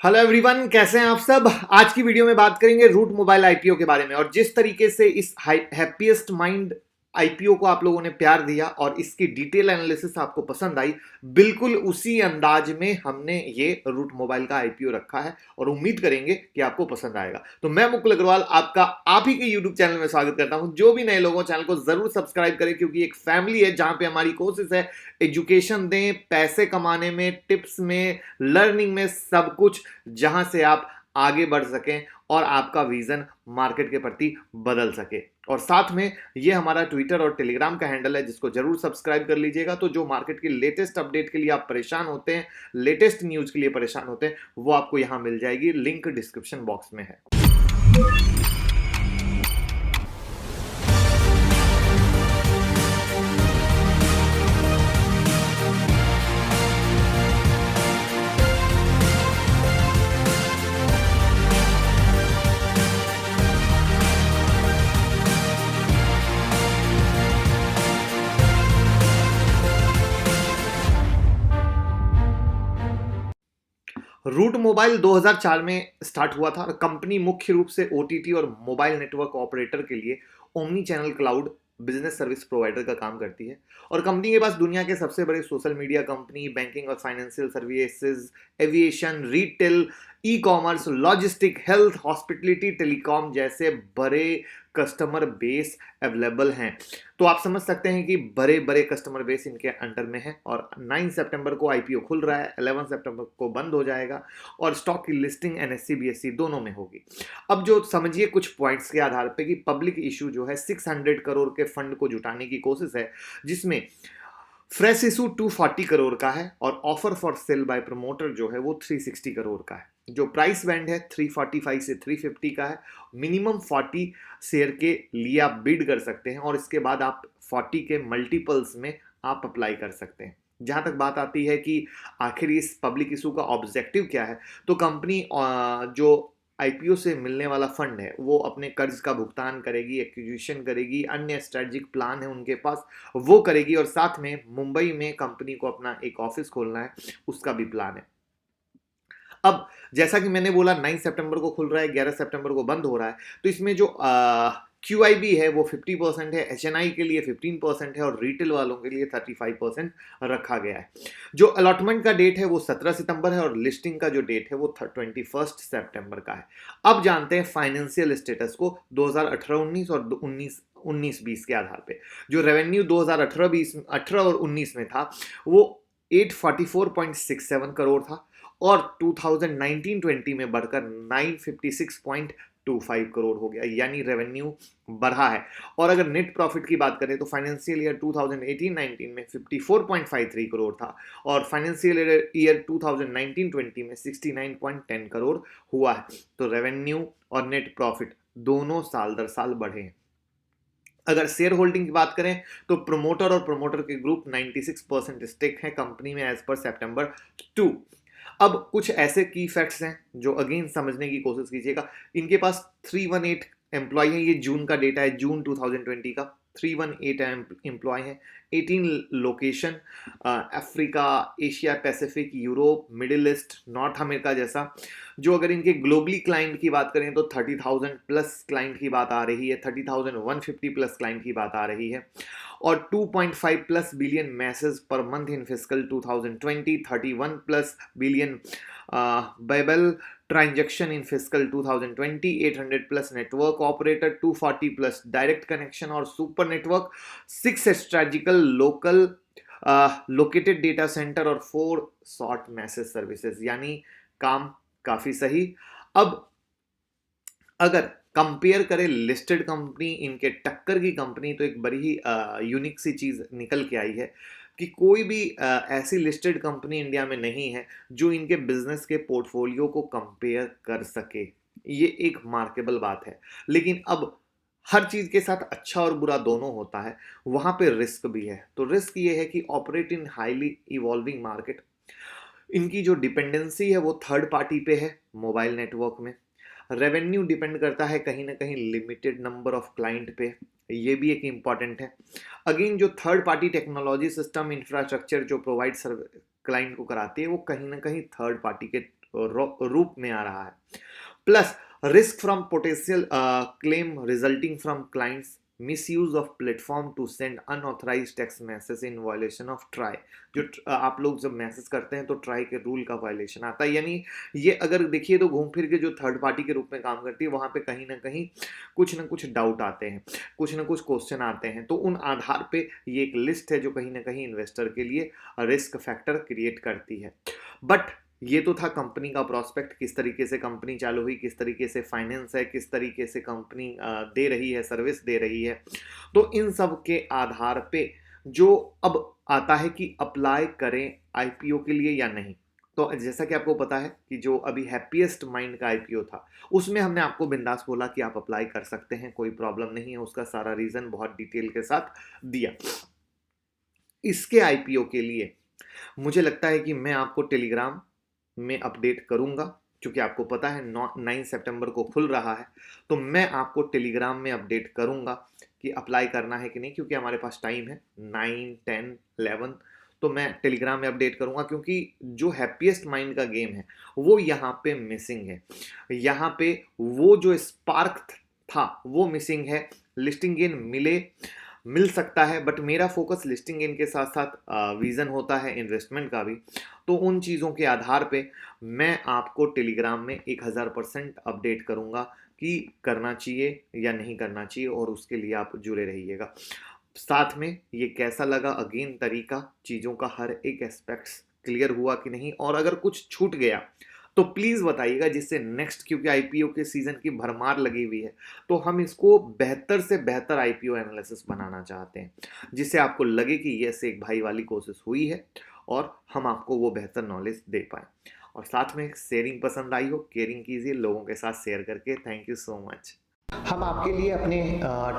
Hello everyone, कैसे हैं आप सब। आज की वीडियो में बात करेंगे रूट मोबाइल आईपीओ के बारे में। और जिस तरीके से इस हैप्पीएस्ट माइंड आईपीओ को आप लोगों ने प्यार दिया और इसकी डिटेल एनालिसिस आपको पसंद आई, बिल्कुल उसी अंदाज में हमने ये रूट मोबाइल का आईपीओ रखा है और उम्मीद करेंगे कि आपको पसंद आएगा। तो मैं मुकुल अग्रवाल आपका आप ही के यूट्यूब चैनल में स्वागत करता हूं। जो भी नए लोगों चैनल को जरूर सब्सक्राइब करें, क्योंकि एक फैमिली है जहां पे हमारी कोशिश है एजुकेशन दें, पैसे कमाने में, टिप्स में, लर्निंग में, सब कुछ जहां से आप आगे बढ़ सकें और आपका विजन मार्केट के प्रति बदल सके। और साथ में ये हमारा ट्विटर और टेलीग्राम का हैंडल है, जिसको जरूर सब्सक्राइब कर लीजिएगा। तो जो मार्केट की लेटेस्ट अपडेट के लिए आप परेशान होते हैं, लेटेस्ट न्यूज के लिए परेशान होते हैं, वो आपको यहां मिल जाएगी। लिंक डिस्क्रिप्शन बॉक्स में है। रूट मोबाइल 2004 में स्टार्ट हुआ था और कंपनी मुख्य रूप से ओटीटी और मोबाइल नेटवर्क ऑपरेटर के लिए omni channel cloud business service provider का काम करती है। और कंपनी के पास दुनिया के सबसे बड़े सोशल मीडिया कंपनी, बैंकिंग और financial services, aviation, retail, e commerce, logistic, health, hospitality, telecom जैसे बड़े कस्टमर बेस अवेलेबल हैं। तो आप समझ सकते हैं कि बड़े बड़े कस्टमर बेस इनके अंडर में है। और 9 सितंबर को आईपीओ खुल रहा है, 11 सितंबर को बंद हो जाएगा और स्टॉक की लिस्टिंग एनएससी बीएससी दोनों में होगी। अब जो समझिए कुछ पॉइंट्स के आधार पे कि पब्लिक इशू जो है 600 करोड़ के फंड को जुटाने की कोशिश है, जिसमें फ्रेश इशू 240 करोड़ का है और offer for sale by promoter जो है वो 360 करोड़ का है। जो प्राइस बैंड है 345 से 350 का है। मिनिमम 40 शेयर के लिए आप बिड कर सकते हैं और इसके बाद आप 40 के मल्टीपल्स में आप अप्लाई कर सकते हैं। जहां तक बात आती है कि आखिर इस पब्लिक इशू का ऑब्जेक्टिव क्या है, तो कंपनी जो आईपीओ से मिलने वाला फंड है वो अपने कर्ज का भुगतान करेगी, एक्विजिशन करेगी, अन्य स्ट्रेटेजिक प्लान है उनके पास वो करेगी। और साथ में मुंबई में कंपनी को अपना एक ऑफिस खोलना है, उसका भी प्लान है। अब जैसा कि मैंने बोला 9 सितंबर को खुल रहा है, 11 सितंबर को बंद हो रहा है। तो इसमें जो QIB है वो 50% है, HNI के लिए 15% है और रिटेल वालों के लिए 35% रखा गया है। जो अलॉटमेंट का डेट है वो 17 सितंबर है और लिस्टिंग का जो डेट है वो 21 सितंबर का है। अब जानते हैं फाइनेंशियल स्टेटस को 2018-19 और 19-20 के आधार पे। जो रेवेन्यू 2018 और 19 में था वो 844.67 करोड़ था और 2019-20 में बढ़कर 956.25 करोड़ हो गया, यानी रेवेन्यू बढ़ा है। और अगर नेट प्रॉफिट की बात करें तो फाइनेंशियल ईयर 2018-19 में 54.53 करोड़ था और फाइनेंशियल ईयर 2019-20 में 69.10 करोड़ हुआ है। तो रेवेन्यू और नेट प्रॉफिट दोनों साल दर साल बढ़े हैं। अगर शेयर होल्डिंग की बात करें तो प्रमोटर और प्रमोटर के ग्रुप 96% स्टेक है कंपनी में एज पर सितंबर 2। अब कुछ ऐसे की फैक्ट्स हैं जो अगेन समझने की कोशिश कीजिएगा। इनके पास 318 एम्प्लॉय है, ये जून का डेटा है, जून 2020 का। 318 एम्प्लॉय है, 18 location, Africa, Asia Pacific, Europe, middle east, north America जैसा। जो अगर इनके ग्लोबली क्लाइंट की बात करें तो 30,000 प्लस क्लाइंट की बात आ रही है, 30,150 प्लस क्लाइंट की बात आ रही है। और 2.5 plus billion message per month in fiscal 2020, 31 plus billion bible transaction in fiscal 2020, 800 plus network operator, 240 plus direct connection और super network, 6 strategical local located data centre और 4 शॉर्ट मैसेज सर्विसेज, यानी काम काफी सही। अब अगर कंपेयर करें लिस्टेड कंपनी, इनके टक्कर की कंपनी, तो एक बड़ी ही यूनिक सी चीज निकल के आई है कि कोई भी ऐसी लिस्टेड कंपनी इंडिया में नहीं है जो इनके बिजनेस के पोर्टफोलियो को कंपेयर कर सके। ये एक मार्केबल बात है। लेकिन अब हर चीज के साथ अच्छा और बुरा दोनों होता है, वहां पे रिस्क भी है। तो रिस्क ये है कि operate in highly evolving market. इनकी जो डिपेंडेंसी है वो थर्ड पार्टी पे है मोबाइल नेटवर्क में। रेवेन्यू डिपेंड करता है कहीं ना कहीं लिमिटेड नंबर ऑफ क्लाइंट पे, ये भी एक इम्पॉर्टेंट है। अगेन जो third party technology system infrastructure जो प्रोवाइड क्लाइंट को कराती है वो कहीं ना कहीं थर्ड पार्टी के रूप में आ रहा है। Plus risk from potential claim resulting from clients misuse of platform to send unauthorised text message in violation of TRAI. जो आप लोग जब मैसेज करते हैं तो ट्राई के रूल का वायलेशन आता है, यानी ये अगर देखिए तो घूम फिर के जो थर्ड पार्टी के रूप में काम करती है वहाँ पे कहीं ना कहीं कुछ ना कुछ डाउट आते हैं, कुछ ना कुछ क्वेश्चन आते हैं, तो उन आधार पे ये एक लिस्ट है जो कहीं ना कहीं इन्वेस्टर के लिए रिस्क फैक्टर क्रिएट करती है। बट ये तो था कंपनी का प्रोस्पेक्ट, किस तरीके से कंपनी चालू हुई, किस तरीके से फाइनेंस है, किस तरीके से कंपनी दे रही है, सर्विस दे रही है। तो इन सब के आधार पे जो अब आता है कि अप्लाई करें आईपीओ के लिए या नहीं। तो जैसा कि आपको पता है कि जो अभी हैप्पीएस्ट माइंड का आईपीओ था उसमें हमने आपको बिंदास बोला कि आप अप्लाई कर सकते हैं, कोई प्रॉब्लम नहीं है, उसका सारा रीजन बहुत डिटेल के साथ दिया। इसके आईपीओ के लिए मुझे लगता है कि मैं आपको टेलीग्राम में अपडेट करूंगा, क्योंकि आपको पता है 9 सितंबर को खुल रहा है, तो मैं आपको टेलीग्राम में अपडेट करूंगा कि अप्लाई करना है कि नहीं, क्योंकि हमारे पास टाइम है 9, 10, 11, तो मैं टेलीग्राम में अपडेट करूंगा, क्योंकि जो हैप्पीएस्ट माइंड का गेम है वो यहाँ पे मिसिंग है, यहाँ पे वो जो स्पार्क था वो मिसिंग है। लिस्टिंग गेन मिल सकता है, बट मेरा फोकस लिस्टिंग गेन के साथ साथ विजन होता है इन्वेस्टमेंट का भी। तो उन चीज़ों के आधार पे मैं आपको टेलीग्राम में 1000% अपडेट करूंगा कि करना चाहिए या नहीं करना चाहिए, और उसके लिए आप जुड़े रहिएगा। साथ में ये कैसा लगा अगेन तरीका, चीज़ों का हर एक एस्पेक्ट्स क्लियर हुआ कि नहीं, और अगर कुछ छूट गया तो प्लीज़ बताइएगा, जिससे नेक्स्ट, क्योंकि आईपीओ के सीज़न की भरमार लगी हुई है, तो हम इसको बेहतर से बेहतर आईपीओ एनालिसिस बनाना चाहते हैं, जिससे आपको लगे कि यस एक भाई वाली कोशिश हुई है और हम आपको वो बेहतर नॉलेज दे पाएँ। और साथ में शेयरिंग पसंद आई हो, केयरिंग कीजिए लोगों के साथ शेयर करके। Thank you so much. हम आपके लिए अपने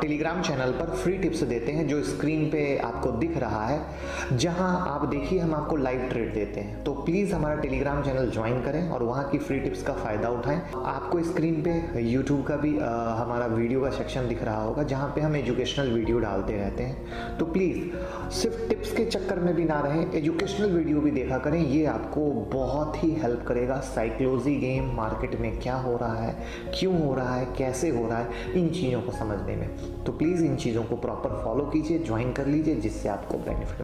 टेलीग्राम चैनल पर फ्री टिप्स देते हैं जो स्क्रीन पे आपको दिख रहा है, जहां आप देखिए हम आपको लाइव ट्रेड देते हैं। तो प्लीज़ हमारा टेलीग्राम चैनल ज्वाइन करें और वहां की फ्री टिप्स का फ़ायदा उठाएं। आपको स्क्रीन पे यूट्यूब का भी हमारा वीडियो का सेक्शन दिख रहा होगा, जहां पे हम एजुकेशनल वीडियो डालते रहते हैं। तो प्लीज़ सिर्फ टिप्स के चक्कर में भी ना रहें, एजुकेशनल वीडियो भी देखा करें, ये आपको बहुत ही हेल्प करेगा। साइकोलॉजी गेम मार्केट में क्या हो रहा है, क्यों हो रहा है, कैसे हो रहा है, इन चीज़ों को समझने में। तो प्लीज़ इन चीज़ों को प्रॉपर फॉलो कीजिए, ज्वाइन कर लीजिए, जिससे आपको बेनिफिट